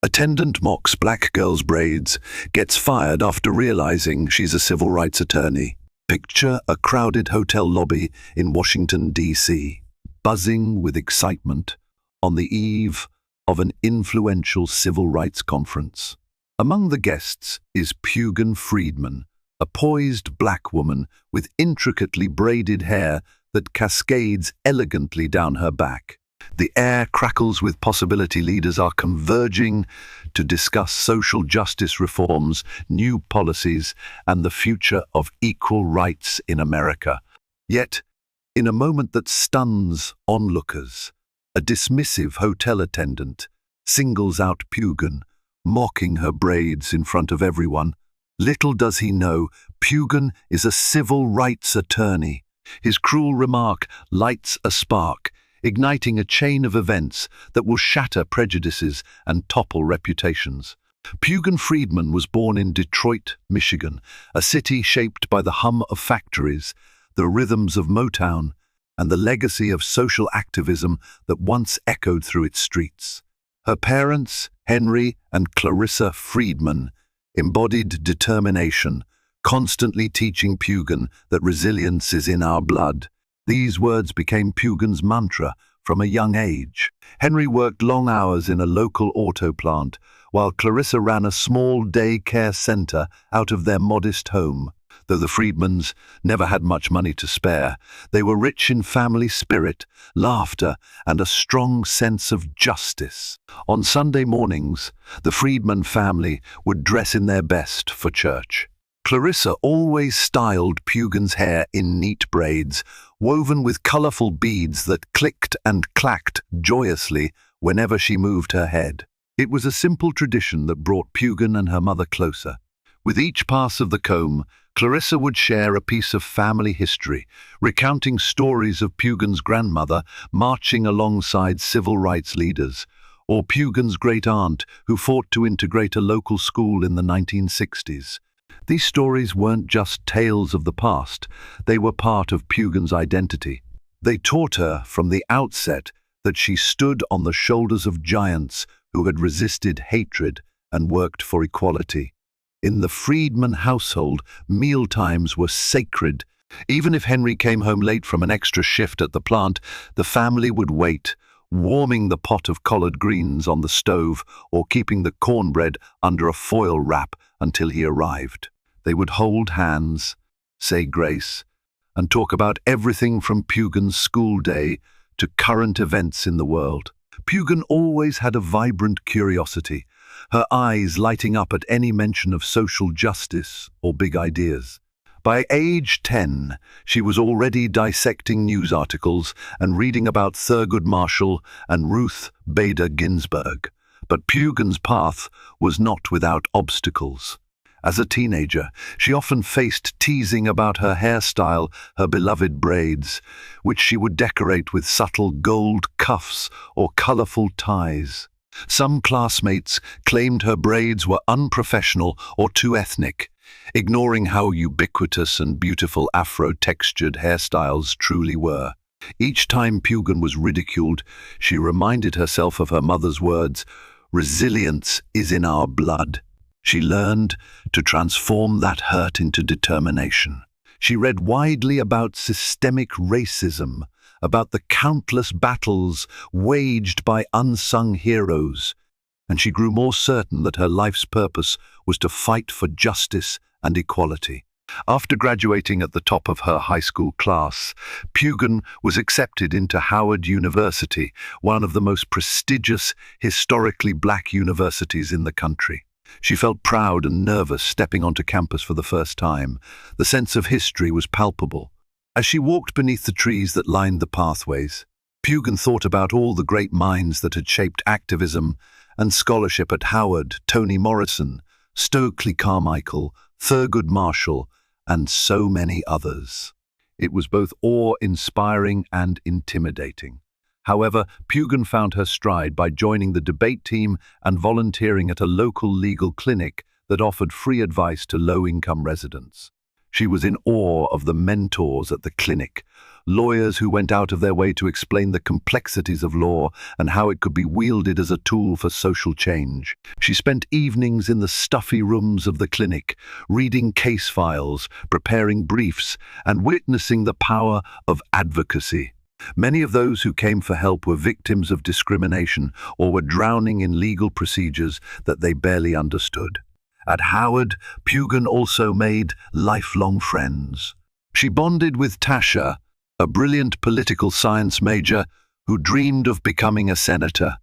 Attendant mocks black girl's braids, gets fired after realizing she's a civil rights attorney. Picture a crowded hotel lobby in Washington, D.C., buzzing with excitement on the eve of an influential civil rights conference. Among the guests is Pugan Friedman, a poised black woman with intricately braided hair that cascades elegantly down her back. The air crackles with possibility leaders are converging to discuss social justice reforms, new policies, and the future of equal rights in America. Yet, in a moment that stuns onlookers, a dismissive hotel attendant singles out Pugan, mocking her braids in front of everyone. Little does he know, Pugan is a civil rights attorney. His cruel remark lights a spark, igniting a chain of events that will shatter prejudices and topple reputations. Pugan Friedman was born in Detroit, Michigan, a city shaped by the hum of factories, the rhythms of Motown, and the legacy of social activism that once echoed through its streets. Her parents, Henry and Clarissa Friedman, embodied determination, constantly teaching Pugan that resilience is in our blood. These words became Pugan's mantra from a young age. Henry worked long hours in a local auto plant, while Clarissa ran a small day care center out of their modest home. Though the Friedmans never had much money to spare, they were rich in family spirit, laughter, and a strong sense of justice. On Sunday mornings, the Friedman family would dress in their best for church. Clarissa always styled Pugan's hair in neat braids, woven with colorful beads that clicked and clacked joyously whenever she moved her head. It was a simple tradition that brought Pugan and her mother closer. With each pass of the comb, Clarissa would share a piece of family history, recounting stories of Pugan's grandmother marching alongside civil rights leaders, or Pugan's great-aunt who fought to integrate a local school in the 1960s. These stories weren't just tales of the past, they were part of Pugan's identity. They taught her from the outset that she stood on the shoulders of giants who had resisted hatred and worked for equality. In the Friedman household, mealtimes were sacred. Even if Henry came home late from an extra shift at the plant, the family would wait, warming the pot of collard greens on the stove or keeping the cornbread under a foil wrap until he arrived. They would hold hands, say grace, and talk about everything from Pugan's school day to current events in the world. Pugan always had a vibrant curiosity, her eyes lighting up at any mention of social justice or big ideas. By age 10, she was already dissecting news articles and reading about Thurgood Marshall and Ruth Bader Ginsburg. But Pugan's path was not without obstacles. As a teenager, she often faced teasing about her hairstyle, her beloved braids, which she would decorate with subtle gold cuffs or colorful ties. Some classmates claimed her braids were unprofessional or too ethnic, ignoring how ubiquitous and beautiful Afro-textured hairstyles truly were. Each time Pugan was ridiculed, she reminded herself of her mother's words, "Resilience is in our blood." She learned to transform that hurt into determination. She read widely about systemic racism, about the countless battles waged by unsung heroes, and she grew more certain that her life's purpose was to fight for justice and equality. After graduating at the top of her high school class, Pugan was accepted into Howard University, one of the most prestigious, historically black universities in the country. She felt proud and nervous stepping onto campus for the first time. The sense of history was palpable. As she walked beneath the trees that lined the pathways, Pugan thought about all the great minds that had shaped activism and scholarship at Howard: Toni Morrison, Stokely Carmichael, Thurgood Marshall, and so many others. It was both awe-inspiring and intimidating. However, Pugan found her stride by joining the debate team and volunteering at a local legal clinic that offered free advice to low-income residents. She was in awe of the mentors at the clinic, lawyers who went out of their way to explain the complexities of law and how it could be wielded as a tool for social change. She spent evenings in the stuffy rooms of the clinic, reading case files, preparing briefs, and witnessing the power of advocacy. Many of those who came for help were victims of discrimination or were drowning in legal procedures that they barely understood. At Howard, Pugin also made lifelong friends. She bonded with Tasha, a brilliant political science major who dreamed of becoming a senator,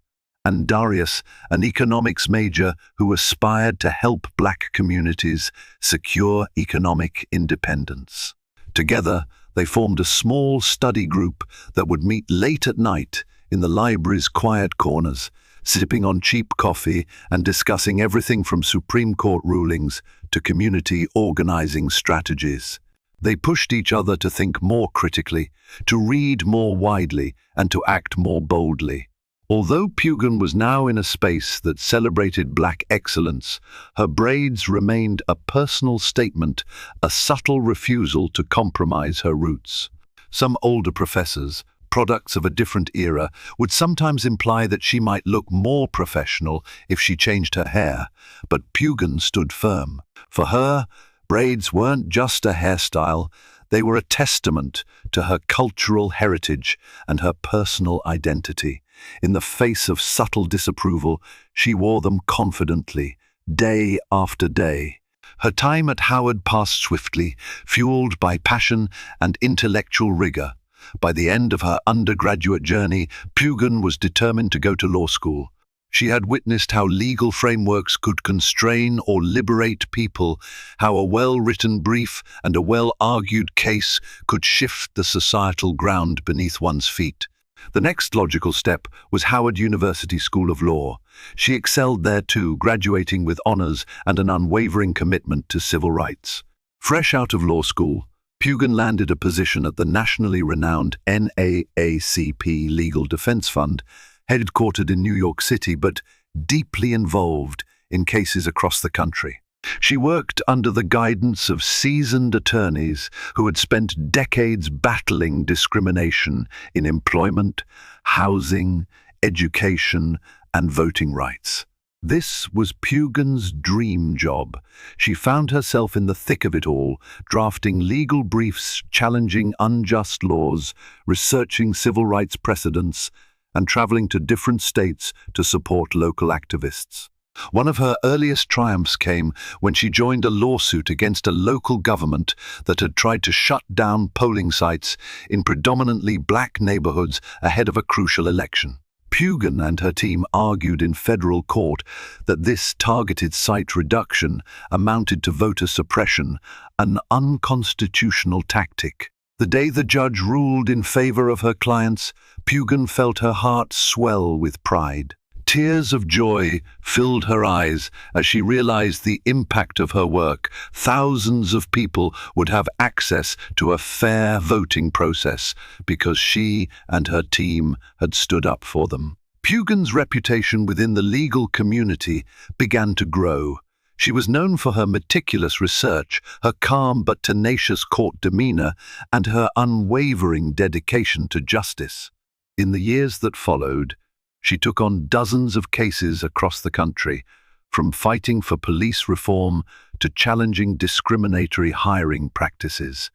and Darius, an economics major who aspired to help Black communities secure economic independence. Together, they formed a small study group that would meet late at night in the library's quiet corners, sipping on cheap coffee and discussing everything from Supreme Court rulings to community organizing strategies. They pushed each other to think more critically, to read more widely, and to act more boldly. Although Pugin was now in a space that celebrated Black excellence, her braids remained a personal statement, a subtle refusal to compromise her roots. Some older professors, products of a different era, would sometimes imply that she might look more professional if she changed her hair, but Pugin stood firm. For her, braids weren't just a hairstyle, they were a testament to her cultural heritage and her personal identity. In the face of subtle disapproval, she wore them confidently, day after day. Her time at Howard passed swiftly, fueled by passion and intellectual rigor. By the end of her undergraduate journey, Pugin was determined to go to law school. She had witnessed how legal frameworks could constrain or liberate people, how a well-written brief and a well-argued case could shift the societal ground beneath one's feet. The next logical step was Howard University School of Law. She excelled there too, graduating with honors and an unwavering commitment to civil rights. Fresh out of law school, Pugin landed a position at the nationally renowned NAACP Legal Defense Fund, headquartered in New York City but deeply involved in cases across the country. She worked under the guidance of seasoned attorneys who had spent decades battling discrimination in employment, housing, education, and voting rights. This was Pugin's dream job. She found herself in the thick of it all, drafting legal briefs, challenging unjust laws, researching civil rights precedents, and traveling to different states to support local activists. One of her earliest triumphs came when she joined a lawsuit against a local government that had tried to shut down polling sites in predominantly Black neighborhoods ahead of a crucial election. Pugin and her team argued in federal court that this targeted site reduction amounted to voter suppression, an unconstitutional tactic. The day the judge ruled in favor of her clients, Pugin felt her heart swell with pride. Tears of joy filled her eyes as she realized the impact of her work. Thousands of people would have access to a fair voting process because she and her team had stood up for them. Pugin's reputation within the legal community began to grow. She was known for her meticulous research, her calm but tenacious court demeanor, and her unwavering dedication to justice. In the years that followed, she took on dozens of cases across the country, from fighting for police reform to challenging discriminatory hiring practices.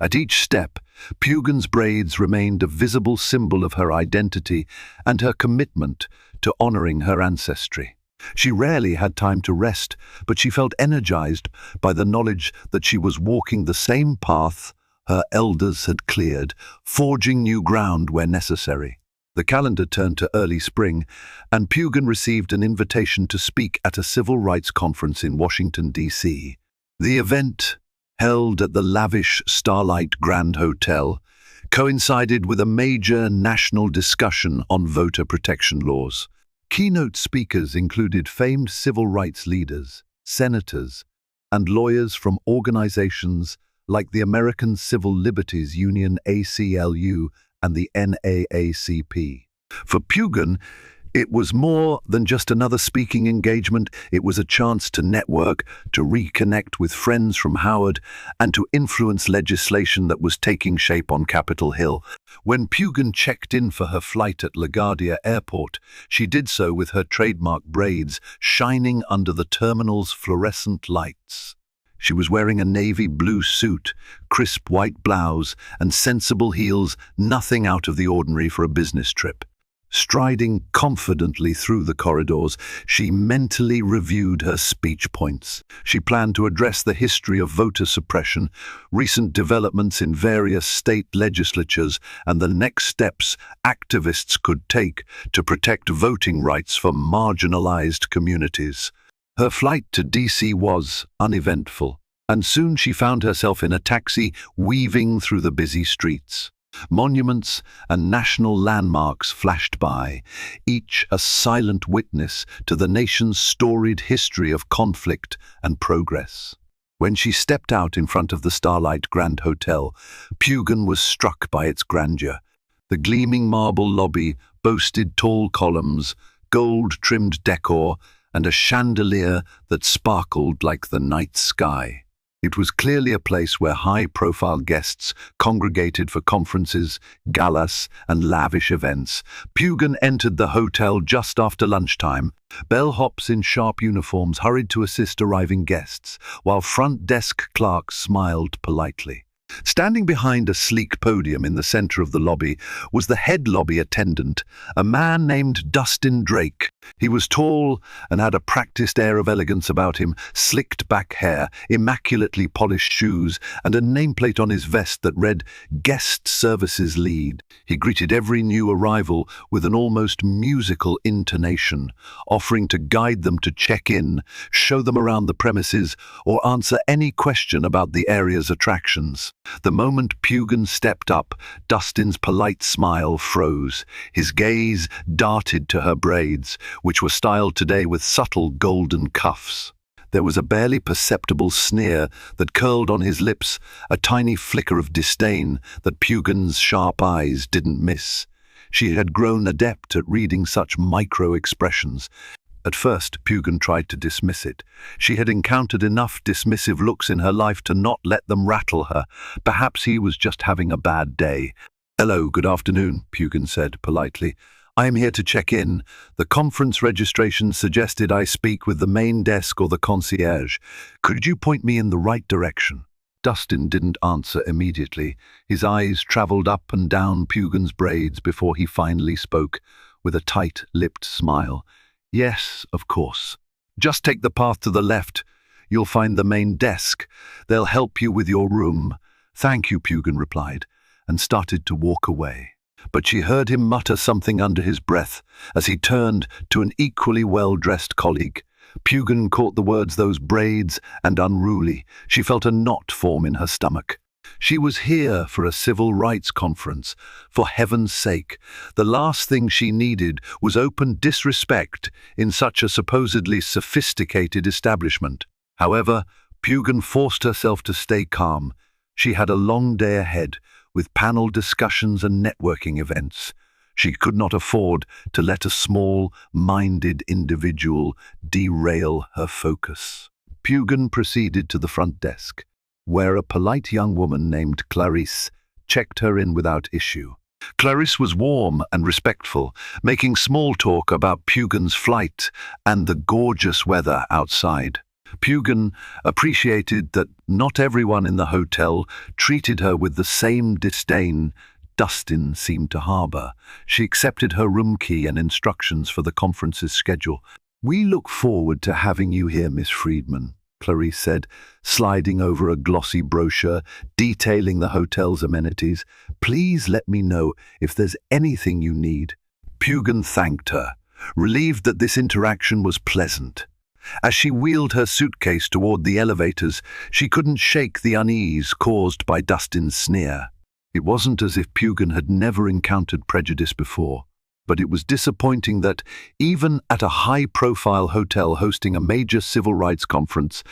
At each step, Pugin's braids remained a visible symbol of her identity and her commitment to honoring her ancestry. She rarely had time to rest, but she felt energized by the knowledge that she was walking the same path her elders had cleared, forging new ground where necessary. The calendar turned to early spring, and Pugin received an invitation to speak at a civil rights conference in Washington, D.C. The event, held at the lavish Starlight Grand Hotel, coincided with a major national discussion on voter protection laws. Keynote speakers included famed civil rights leaders, senators, and lawyers from organizations like the American Civil Liberties Union (ACLU) and the NAACP. For Pugin, It was more than just another speaking engagement. It was a chance to network, to reconnect with friends from Howard, and to influence legislation that was taking shape on Capitol Hill. When Pugin checked in for her flight at LaGuardia Airport, she did so with her trademark braids shining under the terminal's fluorescent lights. She was wearing a navy blue suit, crisp white blouse, and sensible heels, nothing out of the ordinary for a business trip. Striding confidently through the corridors, she mentally reviewed her speech points. She planned to address the history of voter suppression, recent developments in various state legislatures, and the next steps activists could take to protect voting rights for marginalized communities. Her flight to DC was uneventful, and soon she found herself in a taxi weaving through the busy streets. Monuments and national landmarks flashed by, each a silent witness to the nation's storied history of conflict and progress. When she stepped out in front of the Starlight Grand Hotel, Pugin was struck by its grandeur. The gleaming marble lobby boasted tall columns, gold-trimmed decor, and a chandelier that sparkled like the night sky. It was clearly a place where high-profile guests congregated for conferences, galas, and lavish events. Pugin entered the hotel just after lunchtime. Bellhops in sharp uniforms hurried to assist arriving guests, while front desk clerks smiled politely. Standing behind a sleek podium in the center of the lobby was the head lobby attendant, a man named Dustin Drake. He was tall and had a practiced air of elegance about him, slicked back hair, immaculately polished shoes, and a nameplate on his vest that read, "Guest Services Lead." He greeted every new arrival with an almost musical intonation, offering to guide them to check in, show them around the premises, or answer any question about the area's attractions. The moment Pugin stepped up, Dustin's polite smile froze. His gaze darted to her braids, which were styled today with subtle golden cuffs. There was a barely perceptible sneer that curled on his lips, a tiny flicker of disdain that Pugin's sharp eyes didn't miss. She had grown adept at reading such micro-expressions. At first, Pugin tried to dismiss it. She had encountered enough dismissive looks in her life to not let them rattle her. Perhaps he was just having a bad day. "Hello, good afternoon," Pugin said politely. "I am here to check in. The conference registration suggested I speak with the main desk or the concierge. Could you point me in the right direction?" Dustin didn't answer immediately. His eyes traveled up and down Pugin's braids before he finally spoke, with a tight-lipped smile. "Yes, of course. Just take the path to the left. You'll find the main desk. They'll help you with your room." "Thank you," Pugin replied, and started to walk away. But she heard him mutter something under his breath as he turned to an equally well-dressed colleague. Pugin caught the words "those braids" and "unruly." She felt a knot form in her stomach. She was here for a civil rights conference. For heaven's sake, the last thing she needed was open disrespect in such a supposedly sophisticated establishment. However, Pugin forced herself to stay calm. She had a long day ahead, with panel discussions and networking events. She could not afford to let a small-minded individual derail her focus. Pugin proceeded to the front desk, where a polite young woman named Clarisse checked her in without issue. Clarisse was warm and respectful, making small talk about Pugin's flight and the gorgeous weather outside. Pugin appreciated that not everyone in the hotel treated her with the same disdain Dustin seemed to harbor. She accepted her room key and instructions for the conference's schedule. "We look forward to having you here, Miss Friedman," Clarisse said, sliding over a glossy brochure detailing the hotel's amenities. "Please let me know if there's anything you need." Pugin thanked her, relieved that this interaction was pleasant. As she wheeled her suitcase toward the elevators, she couldn't shake the unease caused by Dustin's sneer. It wasn't as if Pugin had never encountered prejudice before, but it was disappointing that, even at a high-profile hotel hosting a major civil rights conference,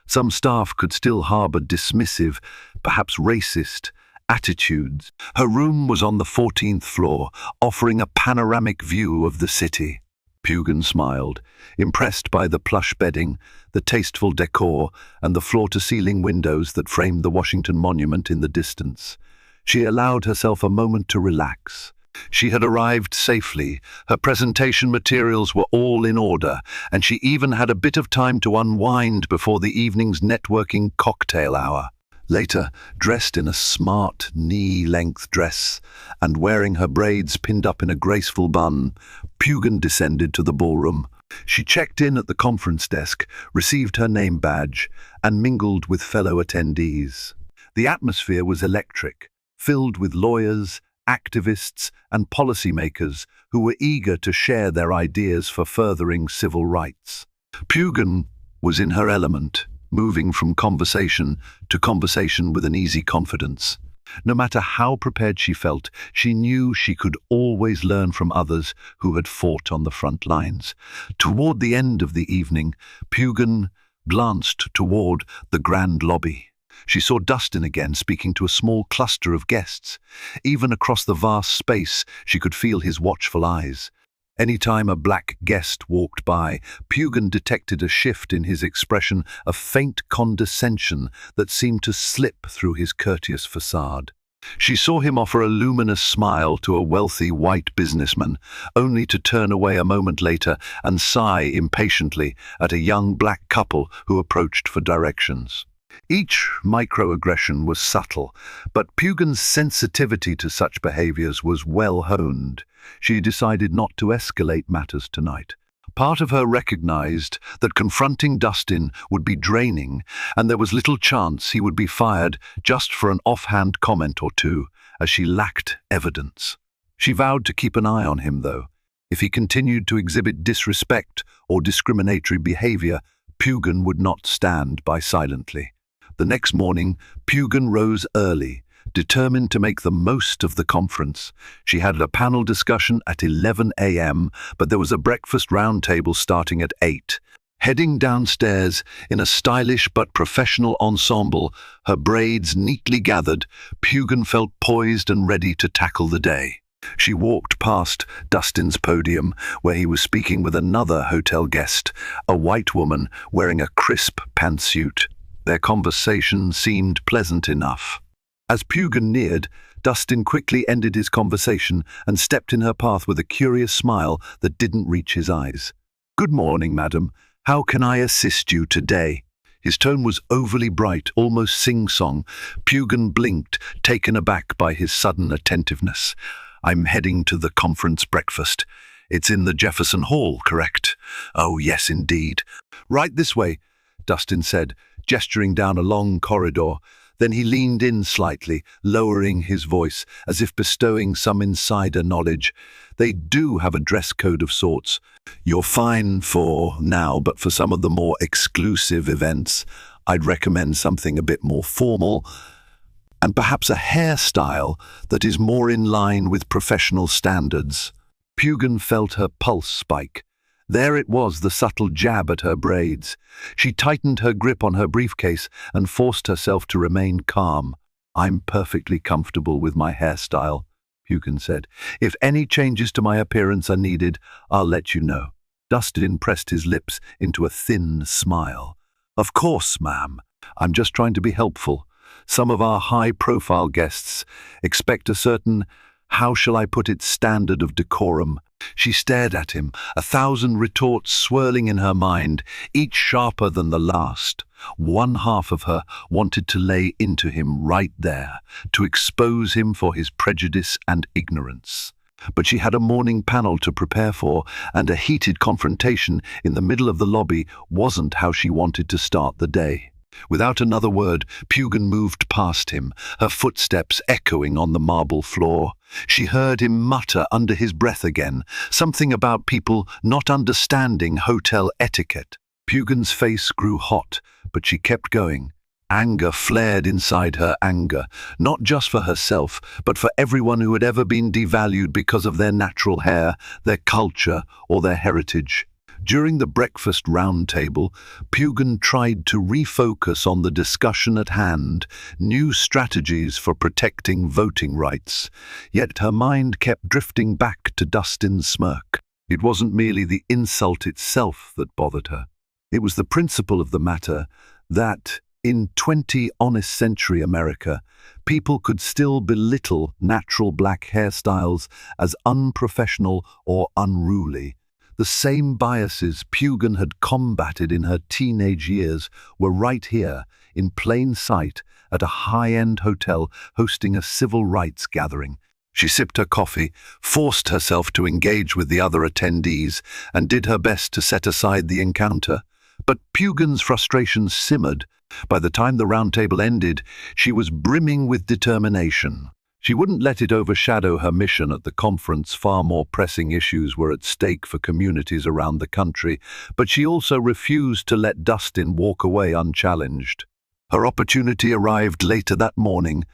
some staff could still harbor dismissive, perhaps racist, attitudes. Her room was on the 14th floor, offering a panoramic view of the city. Pugin smiled, impressed by the plush bedding, the tasteful decor, and the floor-to-ceiling windows that framed the Washington Monument in the distance. She allowed herself a moment to relax. She had arrived safely, her presentation materials were all in order, and she even had a bit of time to unwind before the evening's networking cocktail hour. Later, dressed in a smart, knee-length dress and wearing her braids pinned up in a graceful bun, Pugin descended to the ballroom. She checked in at the conference desk, received her name badge, and mingled with fellow attendees. The atmosphere was electric, filled with lawyers, activists, and policymakers who were eager to share their ideas for furthering civil rights. Pugin was in her element, moving from conversation to conversation with an easy confidence. No matter how prepared she felt, she knew she could always learn from others who had fought on the front lines. Toward the end of the evening, Pugin glanced toward the grand lobby. She saw Dustin again, speaking to a small cluster of guests. Even across the vast space, she could feel his watchful eyes. Any time a black guest walked by, Pugin detected a shift in his expression, a faint condescension that seemed to slip through his courteous facade. She saw him offer a luminous smile to a wealthy white businessman, only to turn away a moment later and sigh impatiently at a young black couple who approached for directions. Each microaggression was subtle, but Pugin's sensitivity to such behaviors was well honed. She decided not to escalate matters tonight. Part of her recognized that confronting Dustin would be draining, and there was little chance he would be fired just for an offhand comment or two, as she lacked evidence. She vowed to keep an eye on him, though. If he continued to exhibit disrespect or discriminatory behavior, Pugin would not stand by silently. The next morning, Pugin rose early, determined to make the most of the conference. She had a panel discussion at 11 a.m., but there was a breakfast roundtable starting at 8. Heading downstairs in a stylish but professional ensemble, her braids neatly gathered, Pugin felt poised and ready to tackle the day. She walked past Dustin's podium, where he was speaking with another hotel guest, a white woman wearing a crisp pantsuit. Their conversation seemed pleasant enough. As Pugin neared, Dustin quickly ended his conversation and stepped in her path with a curious smile that didn't reach his eyes. "Good morning, madam. How can I assist you today?" His tone was overly bright, almost sing-song. Pugin blinked, taken aback by his sudden attentiveness. "I'm heading to the conference breakfast. It's in the Jefferson Hall, correct?" "Oh, yes, indeed." "Right this way," Dustin said, gesturing down a long corridor. Then he leaned in slightly, lowering his voice, as if bestowing some insider knowledge. "They do have a dress code of sorts. You're fine for now, but for some of the more exclusive events, I'd recommend something a bit more formal, and perhaps a hairstyle that is more in line with professional standards." Pugin felt her pulse spike. There it was, the subtle jab at her braids. She tightened her grip on her briefcase and forced herself to remain calm. "I'm perfectly comfortable with my hairstyle," Pugin said. "If any changes to my appearance are needed, I'll let you know." Dustin pressed his lips into a thin smile. "Of course, ma'am. I'm just trying to be helpful. Some of our high-profile guests expect a certain, how shall I put it, standard of decorum." She stared at him, 1,000 retorts swirling in her mind, each sharper than the last. One half of her wanted to lay into him right there, to expose him for his prejudice and ignorance. But she had a morning panel to prepare for, and a heated confrontation in the middle of the lobby wasn't how she wanted to start the day. Without another word, Pugin moved past him, her footsteps echoing on the marble floor. She heard him mutter under his breath again, something about people not understanding hotel etiquette. Pugin's face grew hot, but she kept going. Anger flared inside her, anger, not just for herself, but for everyone who had ever been devalued because of their natural hair, their culture, or their heritage. During the breakfast roundtable, Pugin tried to refocus on the discussion at hand, new strategies for protecting voting rights, yet her mind kept drifting back to Dustin's smirk. It wasn't merely the insult itself that bothered her. It was the principle of the matter that, in 20th honest century America, people could still belittle natural black hairstyles as unprofessional or unruly. The same biases Pugin had combated in her teenage years were right here, in plain sight, at a high-end hotel hosting a civil rights gathering. She sipped her coffee, forced herself to engage with the other attendees, and did her best to set aside the encounter. But Pugin's frustration simmered. By the time the round table ended, she was brimming with determination. She wouldn't let it overshadow her mission at the conference. Far more pressing issues were at stake for communities around the country, but she also refused to let Dustin walk away unchallenged. Her opportunity arrived later that morning.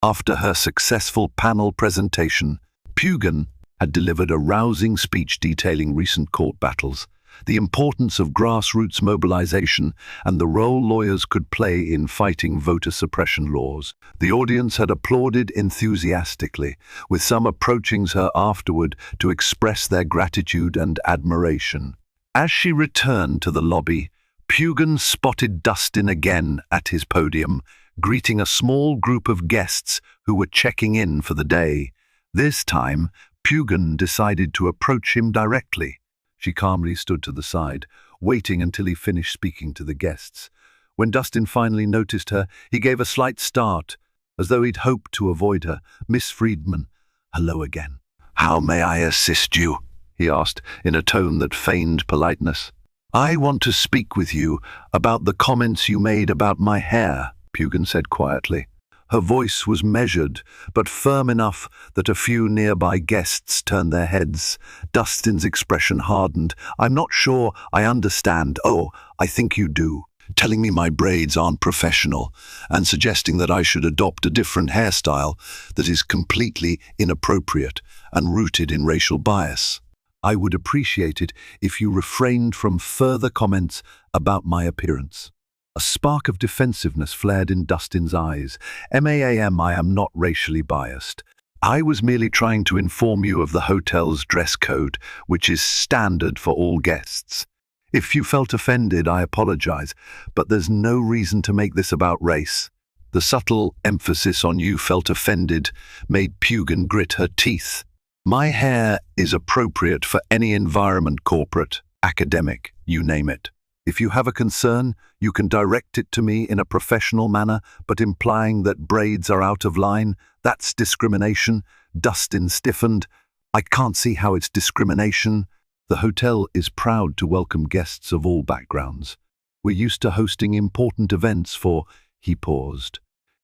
After her successful panel presentation, Pugin had delivered a rousing speech detailing recent court battles, the importance of grassroots mobilization, and the role lawyers could play in fighting voter suppression laws. The audience had applauded enthusiastically, with some approaching her afterward to express their gratitude and admiration. As she returned to the lobby, Pugin spotted Dustin again at his podium, greeting a small group of guests who were checking in for the day. This time, Pugin decided to approach him directly. She calmly stood to the side, waiting until he finished speaking to the guests. When Dustin finally noticed her, he gave a slight start, as though he'd hoped to avoid her. "Miss Friedman, hello again. How may I assist you?" he asked, in a tone that feigned politeness. "I want to speak with you about the comments you made about my hair," Pugin said quietly. Her voice was measured, but firm enough that a few nearby guests turned their heads. Dustin's expression hardened. "I'm not sure I understand." "Oh, I think you do. Telling me my braids aren't professional and suggesting that I should adopt a different hairstyle that is completely inappropriate and rooted in racial bias. I would appreciate it if you refrained from further comments about my appearance." A spark of defensiveness flared in Dustin's eyes. "Ma'am, I am not racially biased. I was merely trying to inform you of the hotel's dress code, which is standard for all guests. If you felt offended, I apologize, but there's no reason to make this about race." The subtle emphasis on "you felt offended" made Pugin grit her teeth. "My hair is appropriate for any environment, corporate, academic, you name it. If you have a concern, you can direct it to me in a professional manner, but implying that braids are out of line, that's discrimination." Dustin stiffened. "I can't see how it's discrimination. The hotel is proud to welcome guests of all backgrounds. We're used to hosting important events for—" He paused.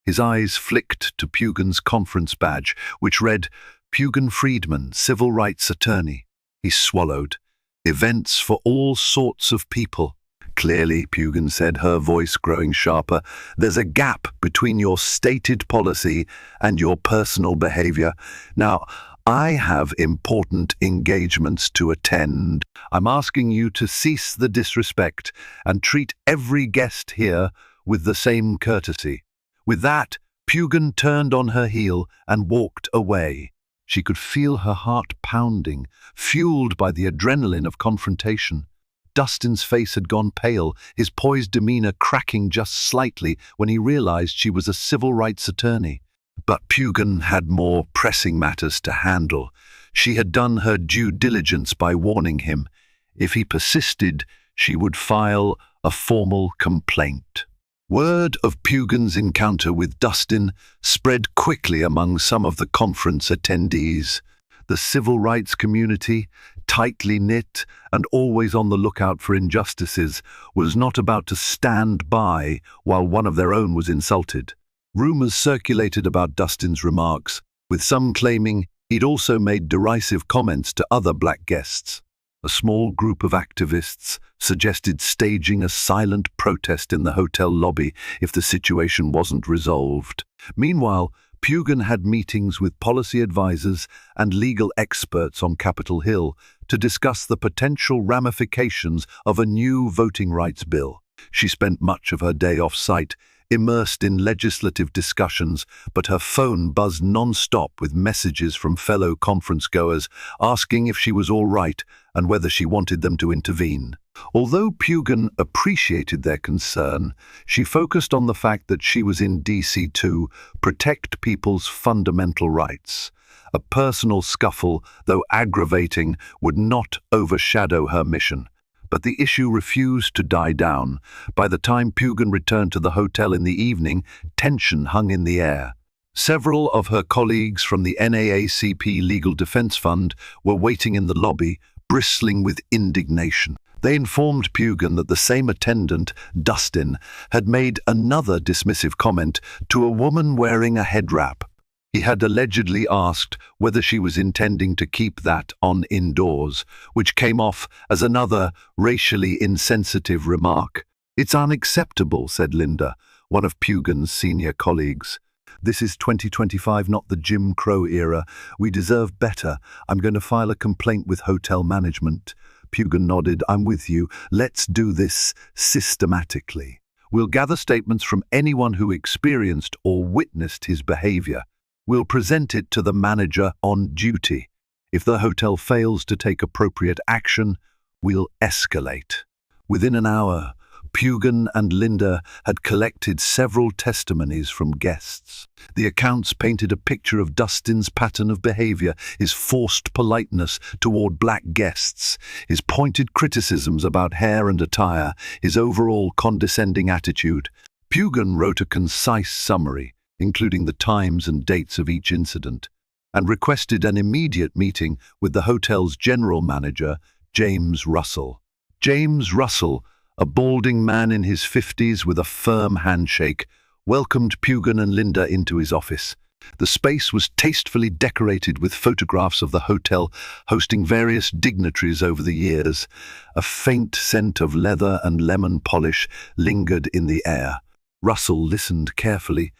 His eyes flicked to Pugin's conference badge, which read, "Pugin Friedman, Civil Rights Attorney." He swallowed. "Events for all sorts of people." "Clearly," Pugin said, her voice growing sharper, "there's a gap between your stated policy and your personal behavior. Now, I have important engagements to attend. I'm asking you to cease the disrespect and treat every guest here with the same courtesy." With that, Pugin turned on her heel and walked away. She could feel her heart pounding, fueled by the adrenaline of confrontation. Dustin's face had gone pale, his poised demeanor cracking just slightly when he realized she was a civil rights attorney. But Pugin had more pressing matters to handle. She had done her due diligence by warning him. If he persisted, she would file a formal complaint. Word of Pugin's encounter with Dustin spread quickly among some of the conference attendees. The civil rights community, tightly knit and always on the lookout for injustices, was not about to stand by while one of their own was insulted. Rumors circulated about Dustin's remarks, with some claiming he'd also made derisive comments to other black guests. A small group of activists suggested staging a silent protest in the hotel lobby if the situation wasn't resolved. Meanwhile, Pugin had meetings with policy advisors and legal experts on Capitol Hill to discuss the potential ramifications of a new voting rights bill. She spent much of her day off-site, immersed in legislative discussions, but her phone buzzed non-stop with messages from fellow conference-goers asking if she was all right and whether she wanted them to intervene. Although Pugin appreciated their concern, she focused on the fact that she was in DC to protect people's fundamental rights. A personal scuffle, though aggravating, would not overshadow her mission. But the issue refused to die down. By the time Pugin returned to the hotel in the evening, tension hung in the air. Several of her colleagues from the NAACP Legal Defense Fund were waiting in the lobby, bristling with indignation. They informed Pugin that the same attendant, Dustin, had made another dismissive comment to a woman wearing a head wrap. He had allegedly asked whether she was intending to keep that on indoors, which came off as another racially insensitive remark. "It's unacceptable," said Linda, one of Pugin's senior colleagues. "This is 2025, not the Jim Crow era. We deserve better. I'm going to file a complaint with hotel management." Pugin nodded. "I'm with you. Let's do this systematically. We'll gather statements from anyone who experienced or witnessed his behavior. We'll present it to the manager on duty. If the hotel fails to take appropriate action, we'll escalate." Within an hour, Pugin and Linda had collected several testimonies from guests. The accounts painted a picture of Dustin's pattern of behavior, his forced politeness toward black guests, his pointed criticisms about hair and attire, his overall condescending attitude. Pugin wrote a concise summary, including the times and dates of each incident, and requested an immediate meeting with the hotel's general manager, James Russell. James Russell, a balding man in his 50s with a firm handshake, welcomed Pugin and Linda into his office. The space was tastefully decorated with photographs of the hotel hosting various dignitaries over the years. A faint scent of leather and lemon polish lingered in the air. Russell listened carefully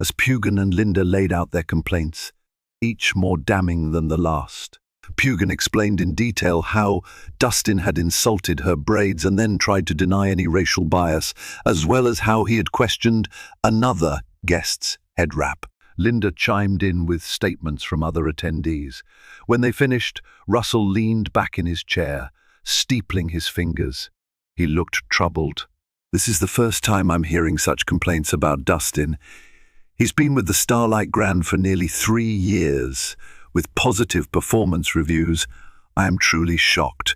as Pugin and Linda laid out their complaints, each more damning than the last. Pugin explained in detail how Dustin had insulted her braids and then tried to deny any racial bias, as well as how he had questioned another guest's head wrap. Linda chimed in with statements from other attendees. When they finished, Russell leaned back in his chair, steepling his fingers. He looked troubled. "This is the first time I'm hearing such complaints about Dustin. He's been with the Starlight Grand for nearly 3 years, with positive performance reviews. I am truly shocked."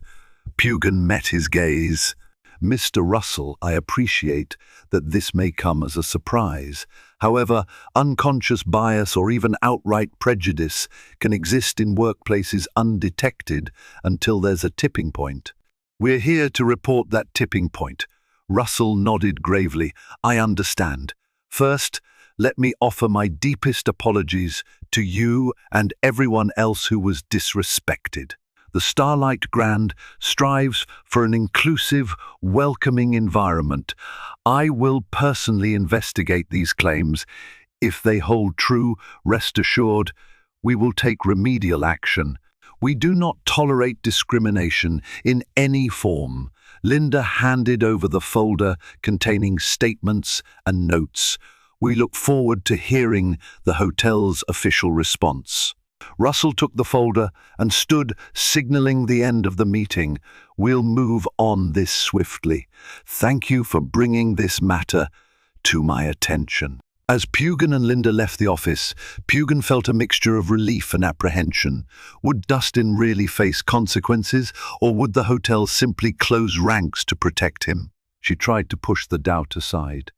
Pugin met his gaze. "Mr. Russell, I appreciate that this may come as a surprise. However, unconscious bias or even outright prejudice can exist in workplaces undetected until there's a tipping point. We're here to report that tipping point." Russell nodded gravely. "I understand. First, let me offer my deepest apologies to you and everyone else who was disrespected. The Starlight Grand strives for an inclusive, welcoming environment. I will personally investigate these claims. If they hold true, rest assured, we will take remedial action. We do not tolerate discrimination in any form." Linda handed over the folder containing statements and notes. "We look forward to hearing the hotel's official response." Russell took the folder and stood, signaling the end of the meeting. "We'll move on this swiftly. Thank you for bringing this matter to my attention." As Pugin and Linda left the office, Pugin felt a mixture of relief and apprehension. Would Dustin really face consequences, or would the hotel simply close ranks to protect him? She tried to push the doubt aside.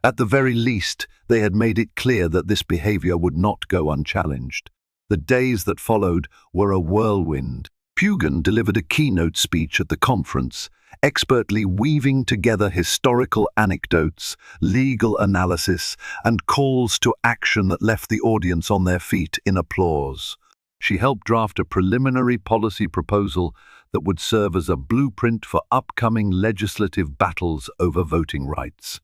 At the very least, they had made it clear that this behavior would not go unchallenged. The days that followed were a whirlwind. Pugin delivered a keynote speech at the conference, expertly weaving together historical anecdotes, legal analysis, and calls to action that left the audience on their feet in applause. She helped draft a preliminary policy proposal that would serve as a blueprint for upcoming legislative battles over voting rights.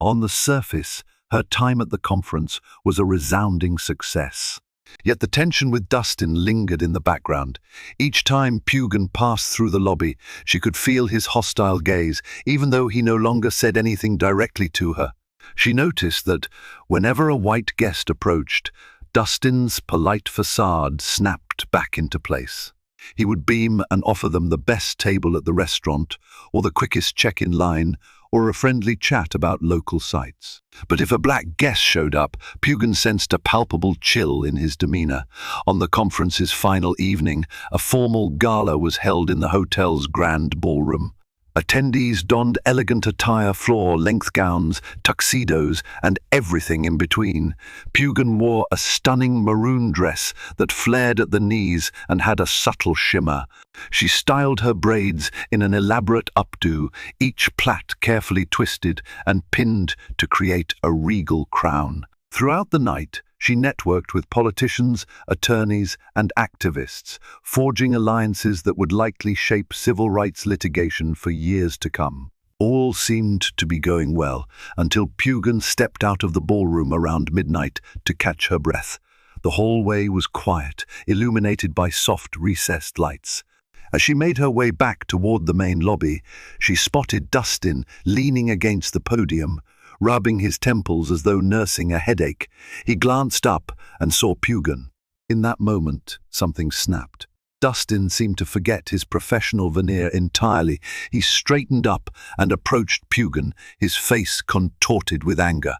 On the surface, her time at the conference was a resounding success. Yet the tension with Dustin lingered in the background. Each time Pugin passed through the lobby, she could feel his hostile gaze, even though he no longer said anything directly to her. She noticed that whenever a white guest approached, Dustin's polite facade snapped back into place. He would beam and offer them the best table at the restaurant, or the quickest check-in line, or a friendly chat about local sights. But if a black guest showed up, Pugin sensed a palpable chill in his demeanor. On the conference's final evening, a formal gala was held in the hotel's grand ballroom. Attendees donned elegant attire, floor-length gowns, tuxedos, and everything in between. Pugin wore a stunning maroon dress that flared at the knees and had a subtle shimmer. She styled her braids in an elaborate updo, each plait carefully twisted and pinned to create a regal crown. Throughout the night, she networked with politicians, attorneys, and activists, forging alliances that would likely shape civil rights litigation for years to come. All seemed to be going well until Pugin stepped out of the ballroom around midnight to catch her breath. The hallway was quiet, illuminated by soft, recessed lights. As she made her way back toward the main lobby, she spotted Dustin leaning against the podium, rubbing his temples as though nursing a headache. He glanced up and saw Pugin. In that moment, something snapped. Dustin seemed to forget his professional veneer entirely. He straightened up and approached Pugin, his face contorted with anger.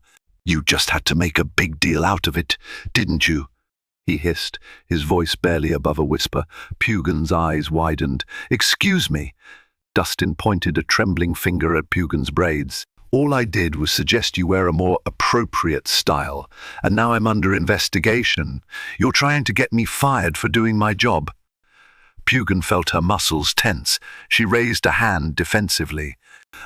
"You just had to make a big deal out of it, didn't you?" he hissed, his voice barely above a whisper. Pugin's eyes widened. "Excuse me." Dustin pointed a trembling finger at Pugin's braids. "All I did was suggest you wear a more appropriate style, and now I'm under investigation. You're trying to get me fired for doing my job." Pugin felt her muscles tense. She raised a hand defensively.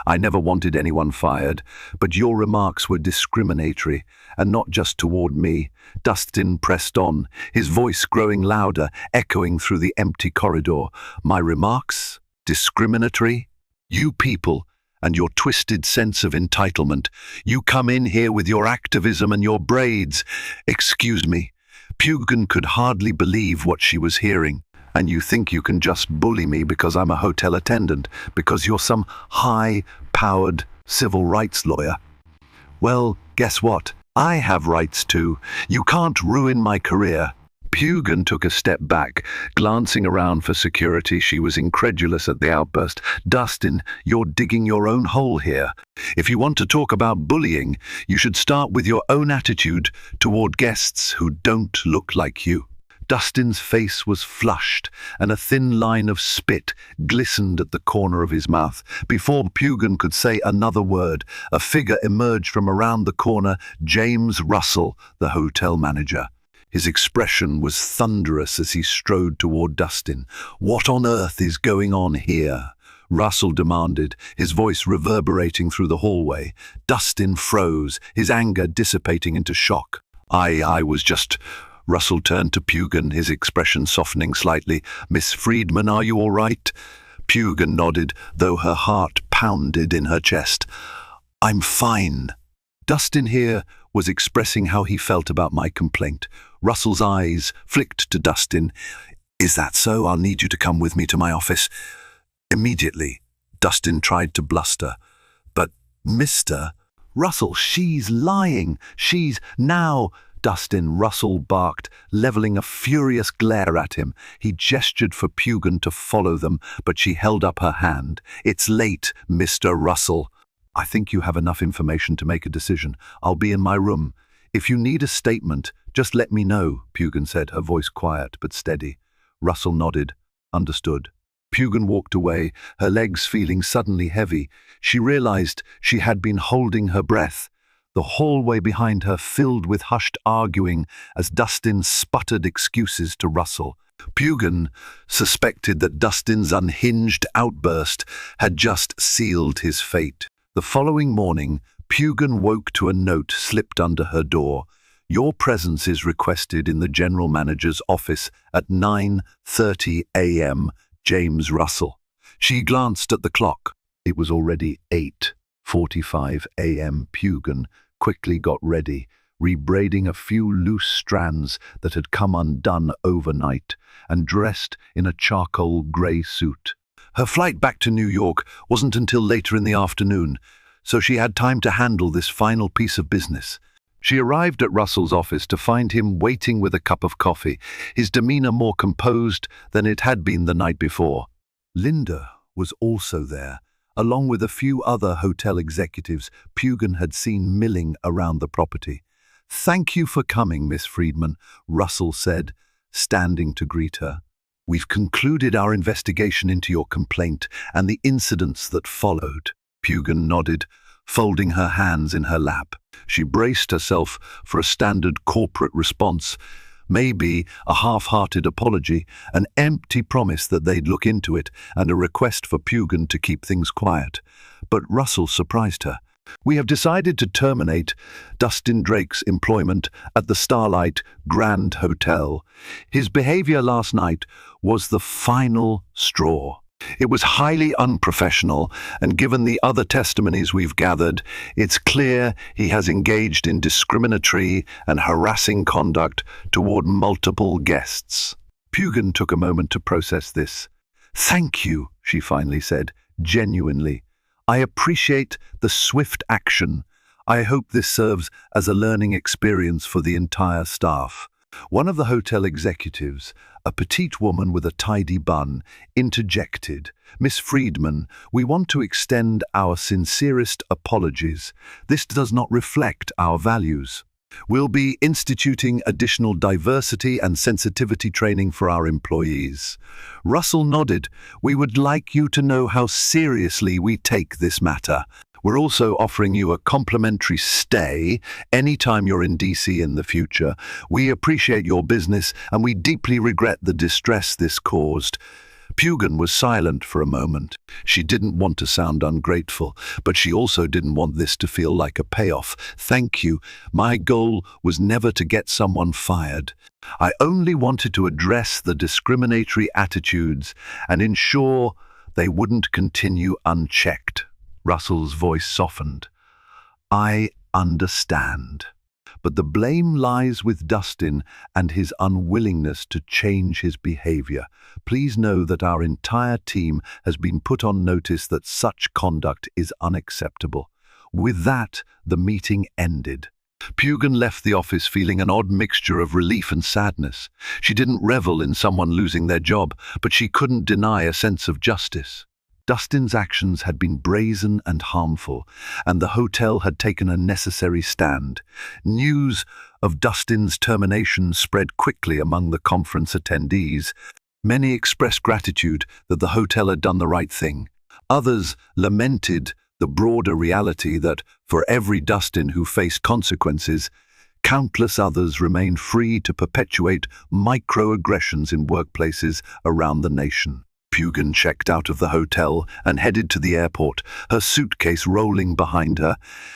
"I never wanted anyone fired, but your remarks were discriminatory, and not just toward me." Dustin pressed on, his voice growing louder, echoing through the empty corridor. "My remarks? Discriminatory? You people and your twisted sense of entitlement. You come in here with your activism and your braids." "Excuse me." Pugin could hardly believe what she was hearing. "And you think you can just bully me because I'm a hotel attendant, because you're some high-powered civil rights lawyer? Well, guess what? I have rights too. You can't ruin my career." Pugin took a step back, glancing around for security. She was incredulous at the outburst. "Dustin, you're digging your own hole here. If you want to talk about bullying, you should start with your own attitude toward guests who don't look like you." Dustin's face was flushed, and a thin line of spit glistened at the corner of his mouth. Before Pugin could say another word, a figure emerged from around the corner, James Russell, the hotel manager. His expression was thunderous as he strode toward Dustin. "What on earth is going on here?" Russell demanded, his voice reverberating through the hallway. Dustin froze, his anger dissipating into shock. I was just... Russell turned to Pugin, his expression softening slightly. "Miss Friedman, are you all right?" Pugin nodded, though her heart pounded in her chest. "I'm fine." Dustin here was expressing how he felt about my complaint. Russell's eyes flicked to Dustin. "Is that so? I'll need you to come with me to my office immediately." Dustin tried to bluster. "But, Mr. Russell, she's lying. She's now..." "Dustin," Russell barked, leveling a furious glare at him. He gestured for Pugin to follow them, but she held up her hand. "It's late, Mr. Russell." "I think you have enough information to make a decision. I'll be in my room. If you need a statement, just let me know," Pugin said, her voice quiet but steady. Russell nodded. "Understood." Pugin walked away, her legs feeling suddenly heavy. She realized she had been holding her breath. The hallway behind her filled with hushed arguing as Dustin sputtered excuses to Russell. Pugin suspected that Dustin's unhinged outburst had just sealed his fate. The following morning, Pugin woke to a note slipped under her door. "Your presence is requested in the general manager's office at 9:30 a.m., James Russell." She glanced at the clock. It was already 8:45 a.m. Pugin quickly got ready, rebraiding a few loose strands that had come undone overnight, and dressed in a charcoal grey suit. Her flight back to New York wasn't until later in the afternoon, so she had time to handle this final piece of business. She arrived at Russell's office to find him waiting with a cup of coffee, his demeanor more composed than it had been the night before. Linda was also there, along with a few other hotel executives Pugin had seen milling around the property. "Thank you for coming, Miss Friedman," Russell said, standing to greet her. "We've concluded our investigation into your complaint and the incidents that followed." Pugin nodded, folding her hands in her lap. She braced herself for a standard corporate response, maybe a half-hearted apology, an empty promise that they'd look into it, and a request for Pugin to keep things quiet. But Russell surprised her. "We have decided to terminate Dustin Drake's employment at the Starlight Grand Hotel. His behavior last night was the final straw. It was highly unprofessional, and given the other testimonies we've gathered, it's clear he has engaged in discriminatory and harassing conduct toward multiple guests." Pugin took a moment to process this. "Thank you," she finally said, genuinely. "I appreciate the swift action. I hope this serves as a learning experience for the entire staff." One of the hotel executives, a petite woman with a tidy bun, interjected, "Miss Friedman, we want to extend our sincerest apologies. This does not reflect our values. We'll be instituting additional diversity and sensitivity training for our employees." Russell nodded. "We would like you to know how seriously we take this matter. We're also offering you a complimentary stay anytime you're in DC in the future. We appreciate your business and we deeply regret the distress this caused." Pugin was silent for a moment. She didn't want to sound ungrateful, but she also didn't want this to feel like a payoff. "Thank you. My goal was never to get someone fired. I only wanted to address the discriminatory attitudes and ensure they wouldn't continue unchecked." Russell's voice softened. "I understand. But the blame lies with Dustin and his unwillingness to change his behavior. Please know that our entire team has been put on notice that such conduct is unacceptable." With that, the meeting ended. Pugin left the office feeling an odd mixture of relief and sadness. She didn't revel in someone losing their job, but she couldn't deny a sense of justice. Dustin's actions had been brazen and harmful, and the hotel had taken a necessary stand. News of Dustin's termination spread quickly among the conference attendees. Many expressed gratitude that the hotel had done the right thing. Others lamented the broader reality that, for every Dustin who faced consequences, countless others remained free to perpetuate microaggressions in workplaces around the nation. Pugin checked out of the hotel and headed to the airport, her suitcase rolling behind her.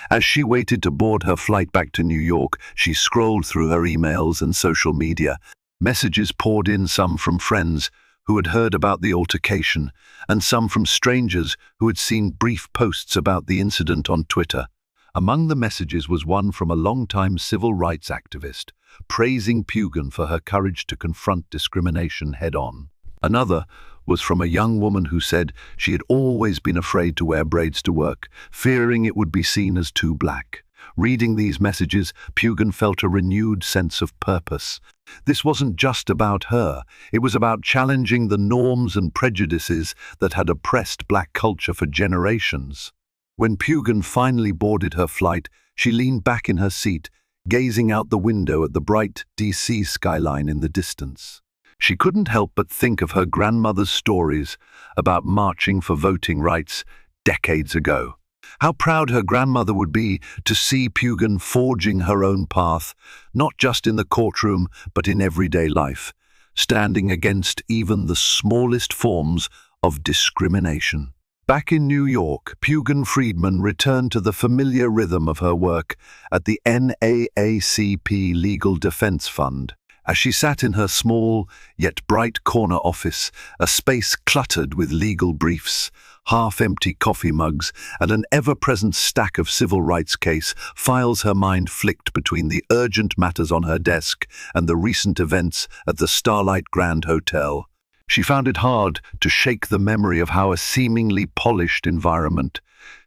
As she waited to board her flight back to New York, she scrolled through her emails and social media. Messages poured in, some from friends who had heard about the altercation, and some from strangers who had seen brief posts about the incident on Twitter. Among the messages was one from a longtime civil rights activist, praising Pugin for her courage to confront discrimination head-on. Another was from a young woman who said she had always been afraid to wear braids to work, fearing it would be seen as too black. Reading these messages, Pugin felt a renewed sense of purpose. This wasn't just about her. It was about challenging the norms and prejudices that had oppressed black culture for generations. When Pugin finally boarded her flight, she leaned back in her seat, gazing out the window at the bright DC skyline in the distance. She couldn't help but think of her grandmother's stories about marching for voting rights decades ago. How proud her grandmother would be to see Pugin forging her own path, not just in the courtroom, but in everyday life, standing against even the smallest forms of discrimination. Back in New York, Pugin Friedman returned to the familiar rhythm of her work at the NAACP Legal Defense Fund. As she sat in her small yet bright corner office, a space cluttered with legal briefs, half-empty coffee mugs, and an ever-present stack of civil rights case files, her mind flicked between the urgent matters on her desk and the recent events at the Starlight Grand Hotel. She found it hard to shake the memory of how a seemingly polished environment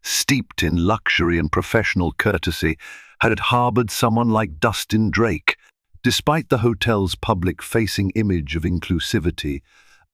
steeped in luxury and professional courtesy, had harbored someone like Dustin Drake. Despite the hotel's public-facing image of inclusivity,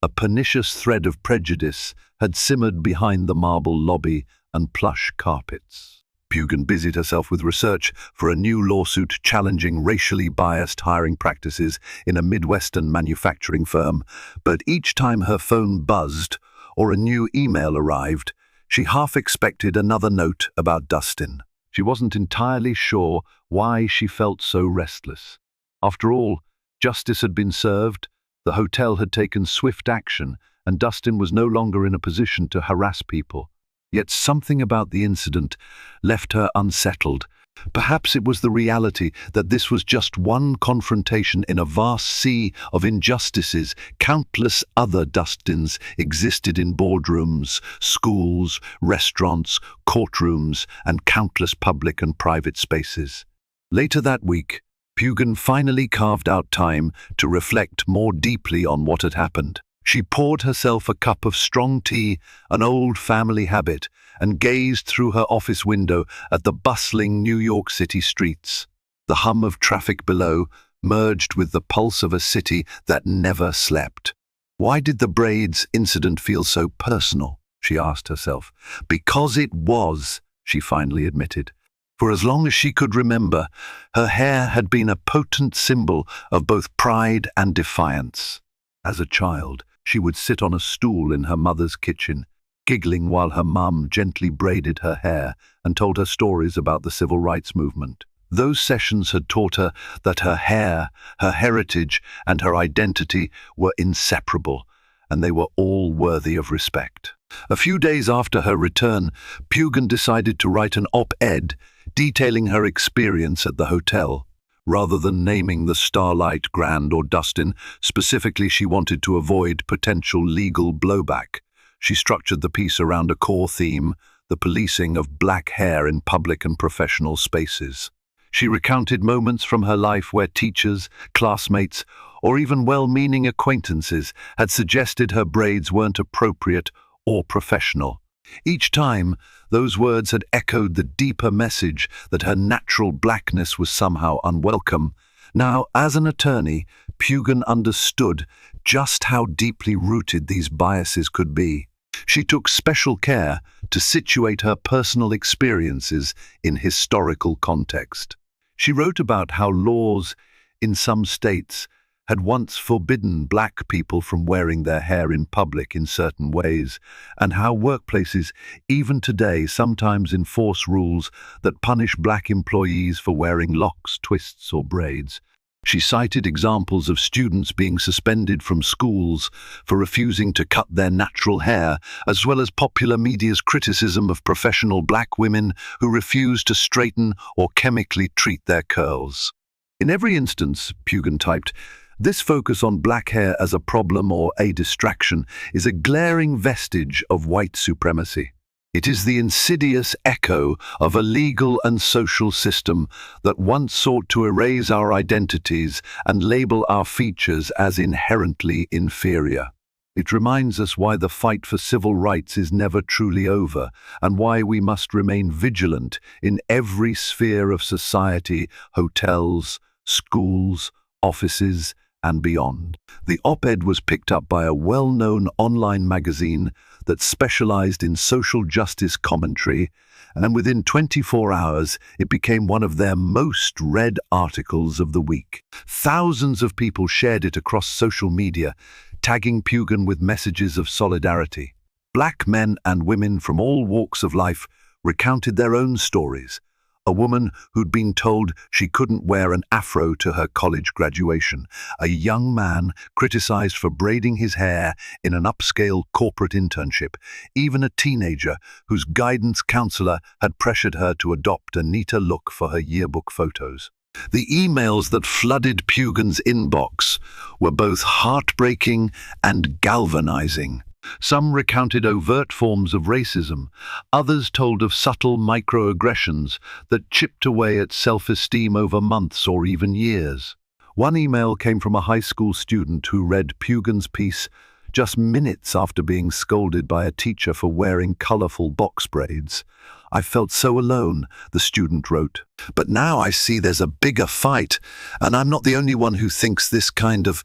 a pernicious thread of prejudice had simmered behind the marble lobby and plush carpets. Pugin busied herself with research for a new lawsuit challenging racially biased hiring practices in a Midwestern manufacturing firm, but each time her phone buzzed or a new email arrived, she half expected another note about Dustin. She wasn't entirely sure why she felt so restless. After all, justice had been served, the hotel had taken swift action, and Dustin was no longer in a position to harass people. Yet something about the incident left her unsettled. Perhaps it was the reality that this was just one confrontation in a vast sea of injustices. Countless other Dustins existed in boardrooms, schools, restaurants, courtrooms, and countless public and private spaces. Later that week, Pugin finally carved out time to reflect more deeply on what had happened. She poured herself a cup of strong tea, an old family habit, and gazed through her office window at the bustling New York City streets. The hum of traffic below merged with the pulse of a city that never slept. Why did the Braids incident feel so personal? She asked herself. Because it was, she finally admitted. For as long as she could remember, her hair had been a potent symbol of both pride and defiance. As a child, she would sit on a stool in her mother's kitchen, giggling while her mum gently braided her hair and told her stories about the civil rights movement. Those sessions had taught her that her hair, her heritage, and her identity were inseparable, and they were all worthy of respect. A few days after her return, Pugin decided to write an op-ed detailing her experience at the hotel. Rather than naming the Starlight Grand or Dustin, specifically she wanted to avoid potential legal blowback. She structured the piece around a core theme, the policing of black hair in public and professional spaces. She recounted moments from her life where teachers, classmates, or even well-meaning acquaintances had suggested her braids weren't appropriate or professional. Each time, those words had echoed the deeper message that her natural blackness was somehow unwelcome. Now, as an attorney, Pugin understood just how deeply rooted these biases could be. She took special care to situate her personal experiences in historical context. She wrote about how laws in some states had once forbidden black people from wearing their hair in public in certain ways, and how workplaces, even today, sometimes enforce rules that punish black employees for wearing locks, twists, or braids. She cited examples of students being suspended from schools for refusing to cut their natural hair, as well as popular media's criticism of professional black women who refuse to straighten or chemically treat their curls. In every instance, Pugin typed, this focus on black hair as a problem or a distraction is a glaring vestige of white supremacy. It is the insidious echo of a legal and social system that once sought to erase our identities and label our features as inherently inferior. It reminds us why the fight for civil rights is never truly over, and why we must remain vigilant in every sphere of society, hotels, schools, offices, and beyond. The op-ed was picked up by a well-known online magazine that specialized in social justice commentary, and within 24 hours it became one of their most read articles of the week. Thousands of people shared it across social media, tagging Pugin with messages of solidarity. Black men and women from all walks of life recounted their own stories. A woman who'd been told she couldn't wear an afro to her college graduation. A young man criticized for braiding his hair in an upscale corporate internship. Even a teenager whose guidance counselor had pressured her to adopt a neater look for her yearbook photos. The emails that flooded Pugin's inbox were both heartbreaking and galvanizing. Some recounted overt forms of racism, others told of subtle microaggressions that chipped away at self-esteem over months or even years. One email came from a high school student who read Pugin's piece, just minutes after being scolded by a teacher for wearing colorful box braids. I felt so alone, the student wrote. But now I see there's a bigger fight, and I'm not the only one who thinks this kind of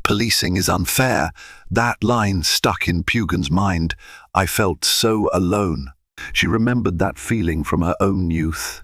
policing is unfair. That line stuck in Pugin's mind. I felt so alone. She remembered that feeling from her own youth.